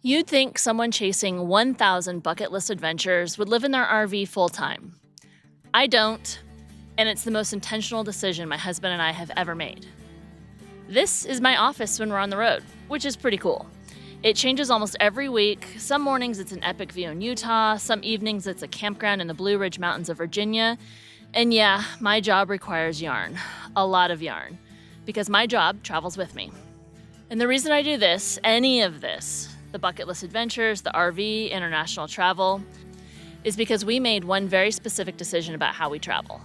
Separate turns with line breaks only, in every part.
You'd think someone chasing 1,000 bucket list adventures would live in their RV full time. I don't, and it's the most intentional decision my husband and I have ever made. This is my office when we're on the road, which is pretty cool. It changes almost every week. Some mornings it's an epic view in Utah, some evenings it's a campground in the Blue Ridge Mountains of Virginia. And yeah, my job requires yarn, a lot of yarn, because my job travels with me. And the reason I do this, any of this, the bucket list adventures, the RV, international travel, is because we made one very specific decision about how we travel.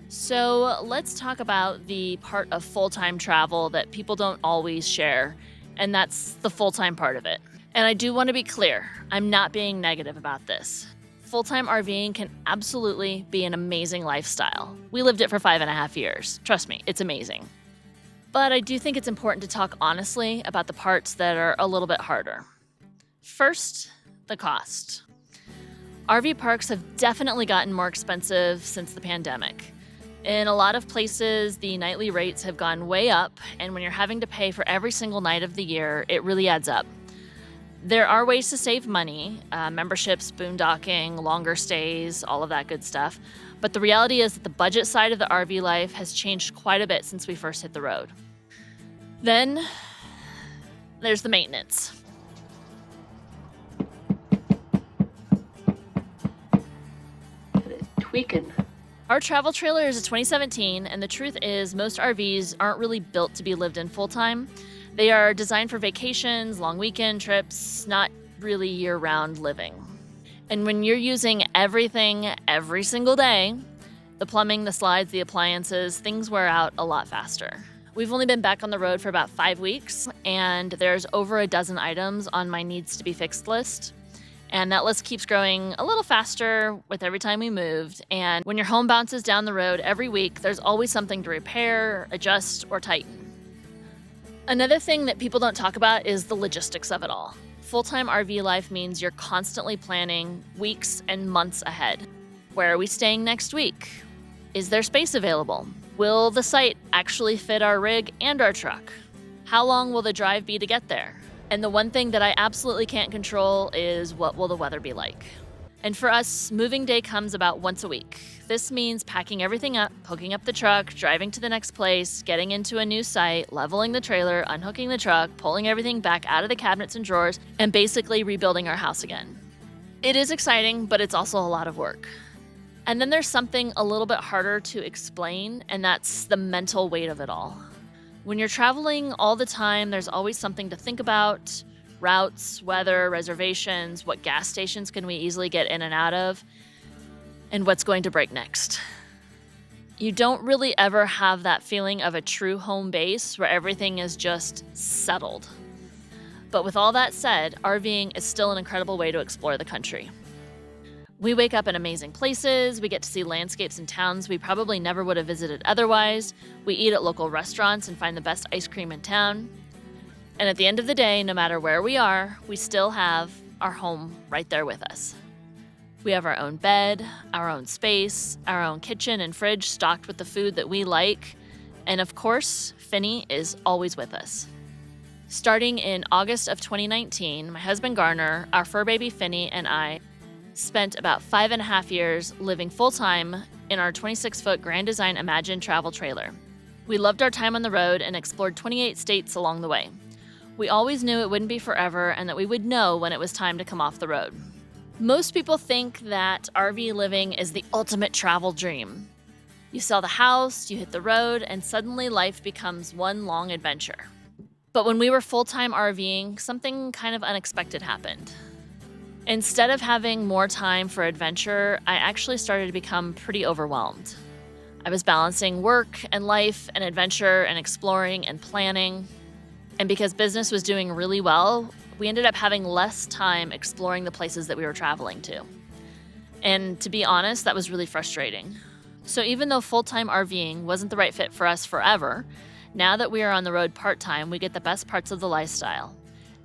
So let's talk about the part of full-time travel that people don't always share, and that's the full-time part of it. And I do want to be clear, I'm not being negative about this. Full-time RVing can absolutely be an amazing lifestyle. We lived it for 5.5 years. Trust me, it's amazing. But I do think it's important to talk honestly about the parts that are a little bit harder. First, the cost. RV parks have definitely gotten more expensive since the pandemic. In a lot of places, the nightly rates have gone way up, and when you're having to pay for every single night of the year, it really adds up. There are ways to save money, memberships, boondocking, longer stays, all of that good stuff. But the reality is that the budget side of the RV life has changed quite a bit since we first hit the road. Then, there's the maintenance.
Tweaking.
Our travel trailer is a 2017, and the truth is most RVs aren't really built to be lived in full-time. They are designed for vacations, long weekend trips, not really year-round living. And when you're using everything every single day, the plumbing, the slides, the appliances, things wear out a lot faster. We've only been back on the road for about 5 weeks, and there's over a dozen items on my needs to be fixed list. And that list keeps growing a little faster with every time we moved. And when your home bounces down the road every week, there's always something to repair, adjust, or tighten. Another thing that people don't talk about is the logistics of it all. Full-time RV life means you're constantly planning weeks and months ahead. Where are we staying next week? Is there space available? Will the site actually fit our rig and our truck? How long will the drive be to get there? And the one thing that I absolutely can't control is what will the weather be like. And for us, moving day comes about once a week. This means packing everything up, hooking up the truck, driving to the next place, getting into a new site, leveling the trailer, unhooking the truck, pulling everything back out of the cabinets and drawers, and basically rebuilding our house again. It is exciting, but it's also a lot of work. And then there's something a little bit harder to explain, and that's the mental weight of it all. When you're traveling all the time, there's always something to think about: routes, weather, reservations, what gas stations can we easily get in and out of, and what's going to break next. You don't really ever have that feeling of a true home base where everything is just settled. But with all that said, RVing is still an incredible way to explore the country. We wake up in amazing places, we get to see landscapes and towns we probably never would have visited otherwise, we eat at local restaurants and find the best ice cream in town. And at the end of the day, no matter where we are, we still have our home right there with us. We have our own bed, our own space, our own kitchen and fridge stocked with the food that we like, and of course, Finney is always with us. Starting in August of 2019, my husband Garner, our fur baby Finney, and I spent about 5.5 years living full-time in our 26-foot Grand Design Imagine travel trailer. We loved our time on the road and explored 28 states along the way. We always knew it wouldn't be forever and that we would know when it was time to come off the road. Most people think that RV living is the ultimate travel dream. You sell the house, you hit the road, and suddenly life becomes one long adventure. But when we were full-time RVing, something kind of unexpected happened. Instead of having more time for adventure, I actually started to become pretty overwhelmed. I was balancing work and life and adventure and exploring and planning. And because business was doing really well, we ended up having less time exploring the places that we were traveling to. And to be honest, that was really frustrating. So even though full-time RVing wasn't the right fit for us forever, now that we are on the road part-time, we get the best parts of the lifestyle: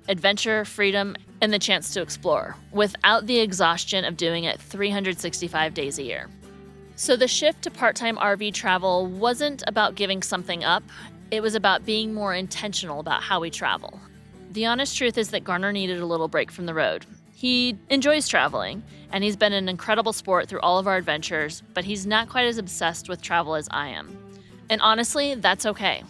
adventure, freedom, and the chance to explore, without the exhaustion of doing it 365 days a year. So the shift to part-time RV travel wasn't about giving something up, it was about being more intentional about how we travel. The honest truth is that Garner needed a little break from the road. He enjoys traveling, and he's been an incredible sport through all of our adventures, but he's not quite as obsessed with travel as I am. And honestly, that's okay.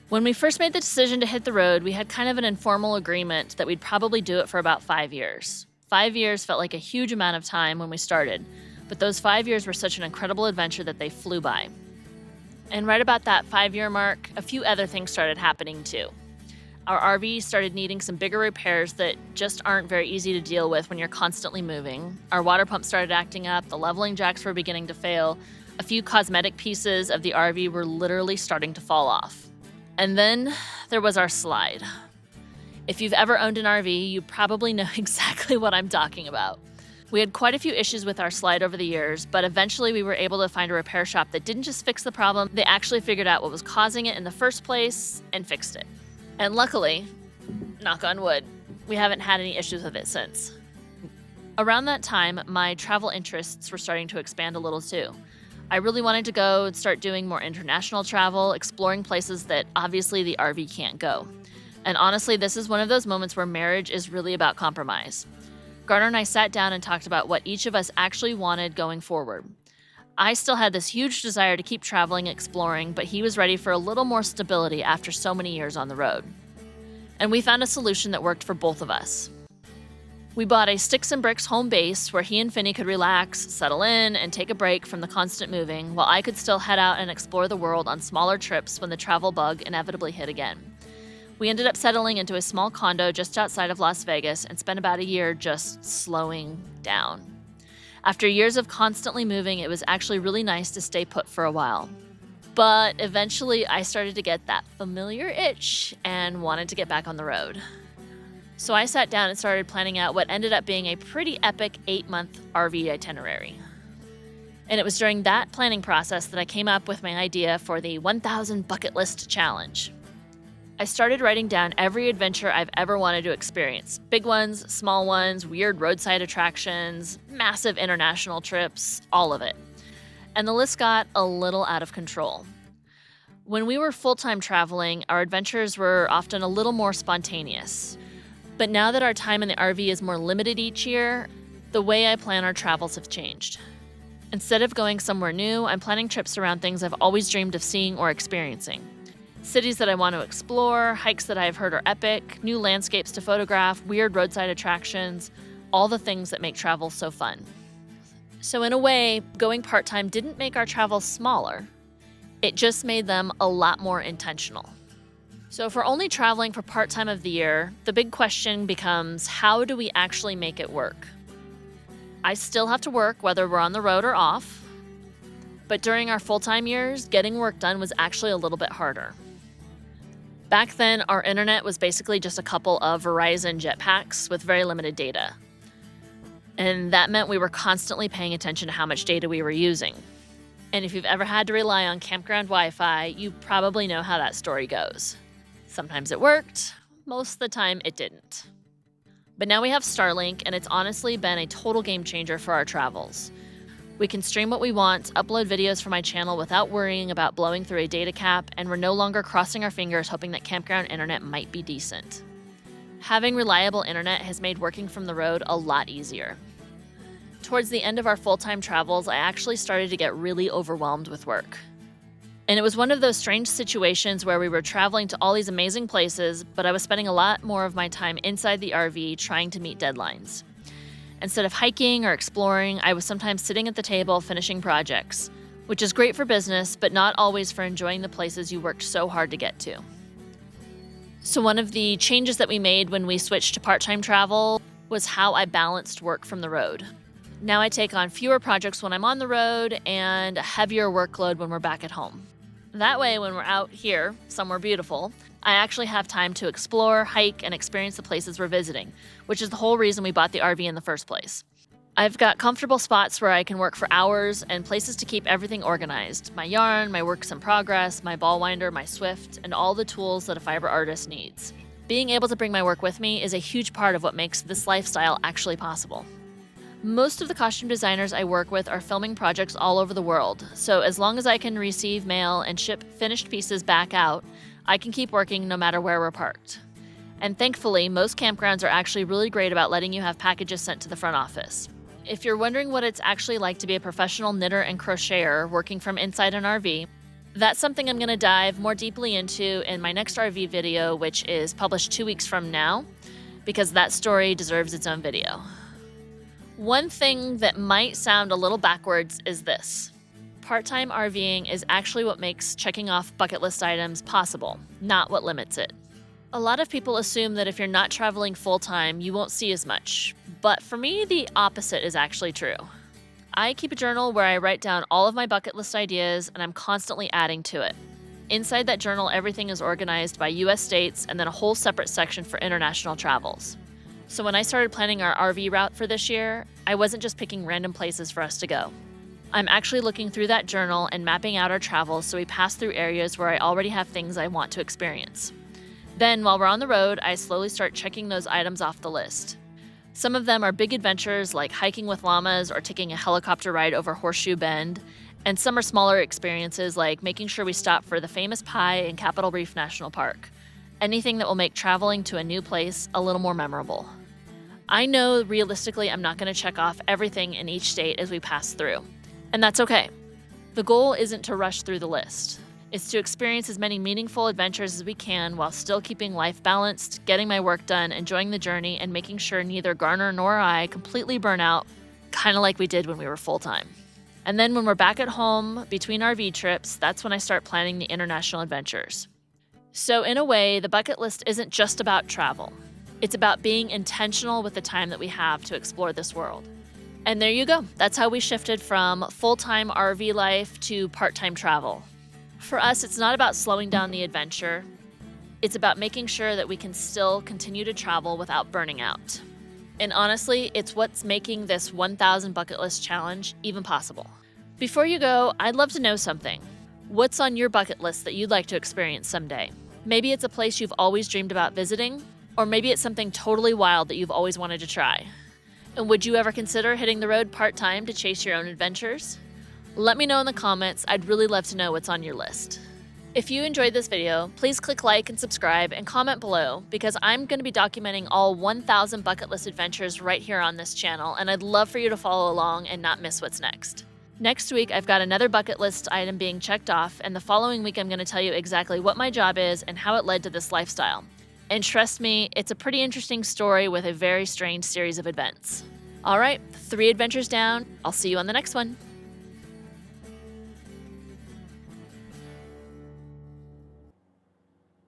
When we first made the decision to hit the road, we had kind of an informal agreement that we'd probably do it for about 5 years. 5 years felt like a huge amount of time when we started, but those 5 years were such an incredible adventure that they flew by. And right about that 5-year mark, a few other things started happening too. Our RV started needing some bigger repairs that just aren't very easy to deal with when you're constantly moving. Our water pump started acting up, the leveling jacks were beginning to fail, a few cosmetic pieces of the RV were literally starting to fall off. And then there was our slide. If you've ever owned an RV, you probably know exactly what I'm talking about. We had quite a few issues with our slide over the years, but eventually we were able to find a repair shop that didn't just fix the problem, they actually figured out what was causing it in the first place and fixed it. And luckily, knock on wood, we haven't had any issues with it since. Around that time, my travel interests were starting to expand a little too. I really wanted to go and start doing more international travel, exploring places that obviously the RV can't go. And honestly, this is one of those moments where marriage is really about compromise. Garner and I sat down and talked about what each of us actually wanted going forward. I still had this huge desire to keep traveling and exploring, but he was ready for a little more stability after so many years on the road. And we found a solution that worked for both of us. We bought a sticks and bricks home base where he and Finney could relax, settle in, and take a break from the constant moving, while I could still head out and explore the world on smaller trips when the travel bug inevitably hit again. We ended up settling into a small condo just outside of Las Vegas and spent about a year just slowing down. After years of constantly moving, it was actually really nice to stay put for a while. But eventually, I started to get that familiar itch and wanted to get back on the road. So I sat down and started planning out what ended up being a pretty epic 8-month RV itinerary. And it was during that planning process that I came up with my idea for the 1,000 Bucket List Challenge. I started writing down every adventure I've ever wanted to experience. Big ones, small ones, weird roadside attractions, massive international trips, all of it. And the list got a little out of control. When we were full-time traveling, our adventures were often a little more spontaneous. But now that our time in the RV is more limited each year, the way I plan our travels have changed. Instead of going somewhere new, I'm planning trips around things I've always dreamed of seeing or experiencing. Cities that I want to explore, hikes that I've heard are epic, new landscapes to photograph, weird roadside attractions, all the things that make travel so fun. So in a way, going part-time didn't make our travels smaller. It just made them a lot more intentional. So if we're only traveling for part-time of the year, the big question becomes, how do we actually make it work? I still have to work whether we're on the road or off, but during our full-time years, getting work done was actually a little bit harder. Back then, our internet was basically just a couple of Verizon jetpacks with very limited data. And that meant we were constantly paying attention to how much data we were using. And if you've ever had to rely on campground Wi-Fi, you probably know how that story goes. Sometimes it worked, most of the time it didn't. But now we have Starlink, and it's honestly been a total game changer for our travels. We can stream what we want, upload videos from my channel without worrying about blowing through a data cap, and we're no longer crossing our fingers hoping that campground internet might be decent. Having reliable internet has made working from the road a lot easier. Towards the end of our full-time travels, I actually started to get really overwhelmed with work. And it was one of those strange situations where we were traveling to all these amazing places, but I was spending a lot more of my time inside the RV trying to meet deadlines. Instead of hiking or exploring, I was sometimes sitting at the table finishing projects, which is great for business, but not always for enjoying the places you worked so hard to get to. So one of the changes that we made when we switched to part-time travel was how I balanced work from the road. Now I take on fewer projects when I'm on the road and a heavier workload when we're back at home. That way, when we're out here, somewhere beautiful, I actually have time to explore, hike, and experience the places we're visiting, which is the whole reason we bought the RV in the first place. I've got comfortable spots where I can work for hours and places to keep everything organized. My yarn, my works in progress, my ball winder, my Swift, and all the tools that a fiber artist needs. Being able to bring my work with me is a huge part of what makes this lifestyle actually possible. Most of the costume designers I work with are filming projects all over the world, so as long as I can receive mail and ship finished pieces back out, I can keep working no matter where we're parked. And thankfully, most campgrounds are actually really great about letting you have packages sent to the front office. If you're wondering what it's actually like to be a professional knitter and crocheter working from inside an RV, that's something I'm going to dive more deeply into in my next RV video, which is published 2 weeks from now, because that story deserves its own video. One thing that might sound a little backwards is this. Part-time RVing is actually what makes checking off bucket list items possible, not what limits it. A lot of people assume that if you're not traveling full-time, you won't see as much, but for me, the opposite is actually true. I keep a journal where I write down all of my bucket list ideas, and I'm constantly adding to it. Inside that journal, everything is organized by US states and then a whole separate section for international travels. So when I started planning our RV route for this year, I wasn't just picking random places for us to go. I'm actually looking through that journal and mapping out our travels so we pass through areas where I already have things I want to experience. Then, while we're on the road, I slowly start checking those items off the list. Some of them are big adventures like hiking with llamas or taking a helicopter ride over Horseshoe Bend, and some are smaller experiences like making sure we stop for the famous pie in Capitol Reef National Park. Anything that will make traveling to a new place a little more memorable. I know realistically I'm not going to check off everything in each state as we pass through, and that's okay. The goal isn't to rush through the list. It's to experience as many meaningful adventures as we can while still keeping life balanced, getting my work done, enjoying the journey, and making sure neither Garner nor I completely burn out, kind of like we did when we were full-time. And then when we're back at home between RV trips, that's when I start planning the international adventures. So in a way, the bucket list isn't just about travel. It's about being intentional with the time that we have to explore this world. And there you go. That's how we shifted from full-time RV life to part-time travel. For us, it's not about slowing down the adventure. It's about making sure that we can still continue to travel without burning out. And honestly, it's what's making this 1,000 bucket list challenge even possible. Before you go, I'd love to know something. What's on your bucket list that you'd like to experience someday? Maybe it's a place you've always dreamed about visiting, or maybe it's something totally wild that you've always wanted to try. And would you ever consider hitting the road part-time to chase your own adventures? Let me know in the comments. I'd really love to know what's on your list. If you enjoyed this video, please click like and subscribe and comment below because I'm going to be documenting all 1,000 bucket list adventures right here on this channel, and I'd love for you to follow along and not miss what's next. Next week, I've got another bucket list item being checked off, and the following week I'm going to tell you exactly what my job is and how it led to this lifestyle. And trust me, it's a pretty interesting story with a very strange series of events. All right, 3 adventures down. I'll see you on the next one.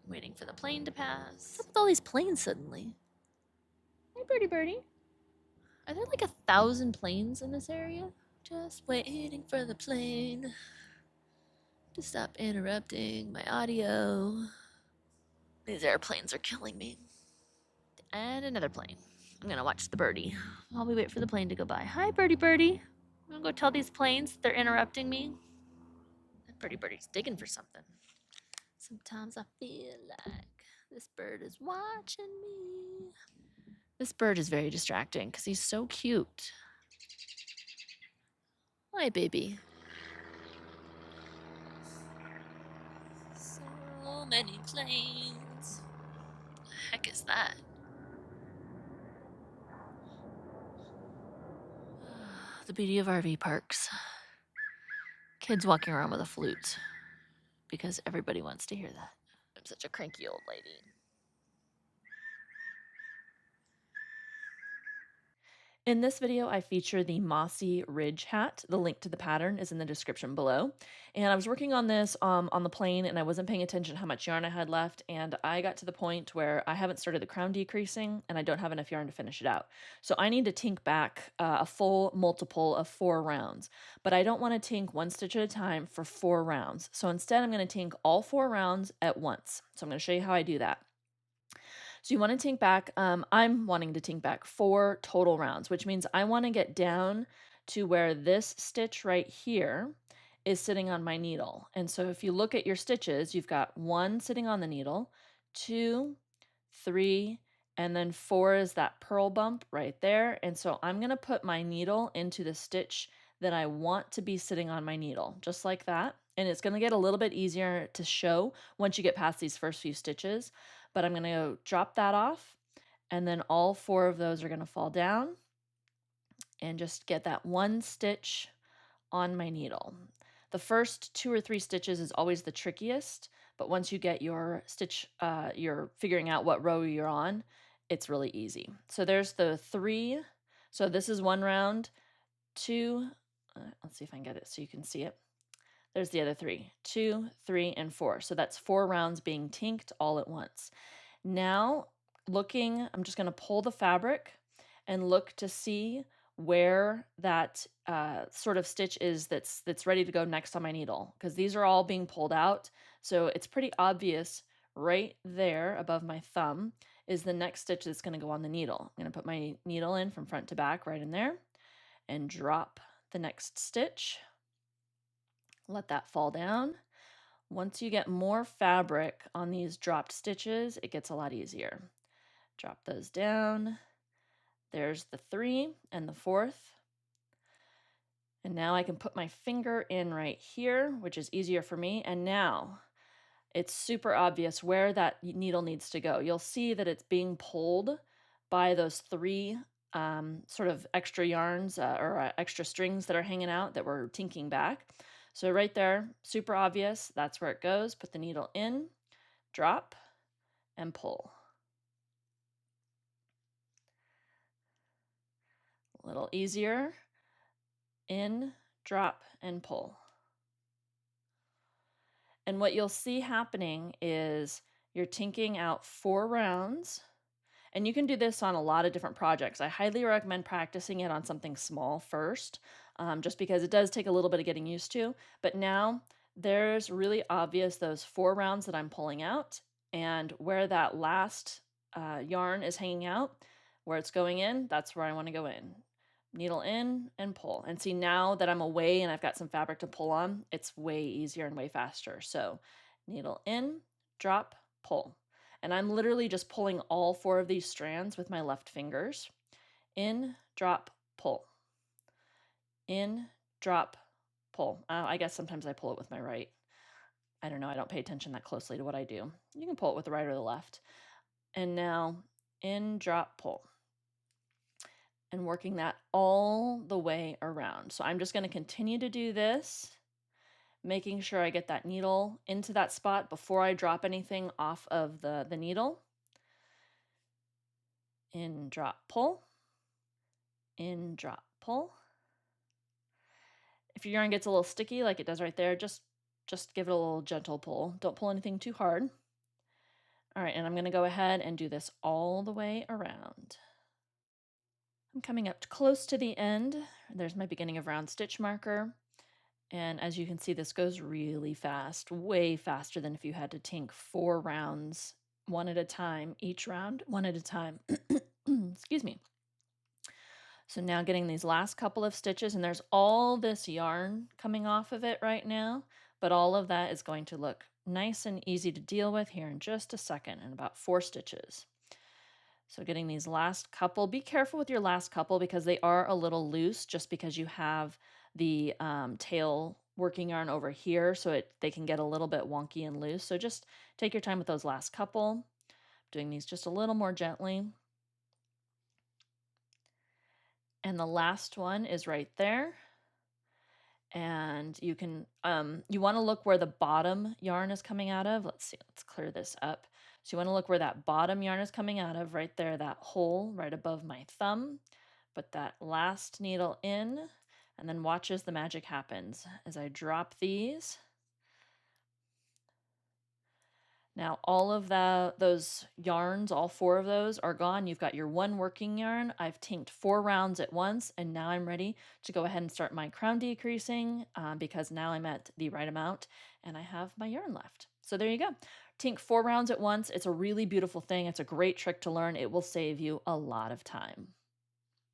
Waiting for the plane to pass. What's up with all these planes suddenly? Hey, birdie birdie. Are there like 1,000 planes in this area? Just waiting for the plane to stop interrupting my audio. These airplanes are killing me. And another plane. I'm gonna watch the birdie while we wait for the plane to go by. Hi, birdie birdie. I'm gonna go tell these planes they're interrupting me. That birdie birdie's digging for something. Sometimes I feel like this bird is watching me. This bird is very distracting because he's so cute. Hi, baby. So many planes. What the heck is that? The beauty of RV parks. Kids walking around with a flute because everybody wants to hear that. I'm such a cranky old lady. In this video, I feature the Mossy Ridge hat. The link to the pattern is in the description below. And I was working on this on the plane, and I wasn't paying attention how much yarn I had left, and I got to the point where I haven't started the crown decreasing, and I don't have enough yarn to finish it out. So I need to tink back a full multiple of 4 rounds, but I don't want to tink 1 stitch at a time for 4 rounds. So instead, I'm going to tink all 4 rounds at once. So I'm going to show you how I do that. So you want to tink back, I'm wanting to tink back 4 total rounds, which means I want to get down to where this stitch right here is sitting on my needle. And so if you look at your stitches, you've got 1 sitting on the needle, 2, 3, and then 4 is that purl bump right there. And so I'm going to put my needle into the stitch that I want to be sitting on my needle, just like that. And it's going to get a little bit easier to show once you get past these first few stitches. but I'm gonna drop that off, and then all 4 of those are gonna fall down and just get that 1 stitch on my needle. The first 2 or 3 stitches is always the trickiest, but once you get your stitch, you're figuring out what row you're on, it's really easy. So there's the 3. So this is 1 round, 2, let's see if I can get it so you can see it. There's the other 3, 2, 3, and 4. So that's 4 rounds being tinked all at once. Now, I'm just gonna pull the fabric and look to see where that sort of stitch is that's ready to go next on my needle, because these are all being pulled out. So it's pretty obvious right there above my thumb is the next stitch that's gonna go on the needle. I'm gonna put my needle in from front to back right in there and drop the next stitch. Let that fall down. Once you get more fabric on these dropped stitches, it gets a lot easier. Drop those down. There's the 3 and the 4th. And now I can put my finger in right here, which is easier for me. And now it's super obvious where that needle needs to go. You'll see that it's being pulled by those 3 sort of extra yarns or extra strings that are hanging out that we're tinking back. So right there, super obvious, that's where it goes. Put the needle in, drop, and pull. A little easier. In, drop, and pull. And what you'll see happening is you're tinking out 4 rounds. And you can do this on a lot of different projects. I highly recommend practicing it on something small first, just because it does take a little bit of getting used to. But now there's really obvious those 4 rounds that I'm pulling out, and where that last yarn is hanging out, where it's going in, that's where I want to go in. Needle in and pull. And see, now that I'm away and I've got some fabric to pull on, it's way easier and way faster. So needle in, drop, pull. And I'm literally just pulling all 4 of these strands with my left fingers. In, drop, pull. In, drop, pull. I guess sometimes I pull it with my right. I don't know. I don't pay attention that closely to what I do. You can pull it with the right or the left. And now in, drop, pull. And working that all the way around. So I'm just going to continue to do this, making sure I get that needle into that spot before I drop anything off of the needle. In, drop, pull. In, drop, pull. If your yarn gets a little sticky like it does right there, just give it a little gentle pull. Don't pull anything too hard. All right, and I'm going to go ahead and do this all the way around. I'm coming up close to the end. There's my beginning of round stitch marker. And as you can see, this goes really fast, way faster than if you had to tink 4 rounds, one at a time, each round, one at a time. Excuse me. So now getting these last couple of stitches, and there's all this yarn coming off of it right now, but all of that is going to look nice and easy to deal with here in just a second, in about 4 stitches. So getting these last couple, be careful with your last couple because they are a little loose just because you have the tail working yarn over here, so they can get a little bit wonky and loose. So just take your time with those last couple. Doing these just a little more gently. And the last one is right there. And you can, you want to look where the bottom yarn is coming out of. Let's see, let's clear this up. So you want to look where that bottom yarn is coming out of, right there, that hole right above my thumb. Put that last needle in, and then watch as the magic happens as I drop these. Now all of those yarns, all 4 of those are gone. You've got your 1 working yarn. I've tinked 4 rounds at once, and now I'm ready to go ahead and start my crown decreasing because now I'm at the right amount and I have my yarn left. So there you go. Tink 4 rounds at once. It's a really beautiful thing. It's a great trick to learn. It will save you a lot of time.